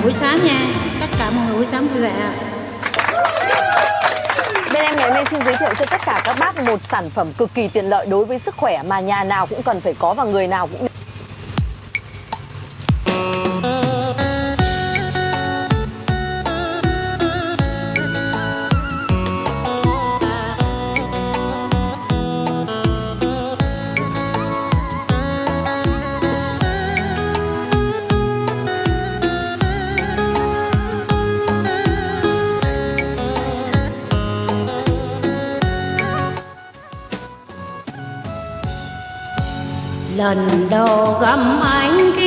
buổi sáng nha. Tất cả mọi người buổi sáng vui vẻ. Bên em ngày hôm nay xin giới thiệu cho tất cả các bác một sản phẩm cực kỳ tiện lợi đối với sức khỏe mà nhà nào cũng cần phải có và người nào cũng lần đầu gặp anh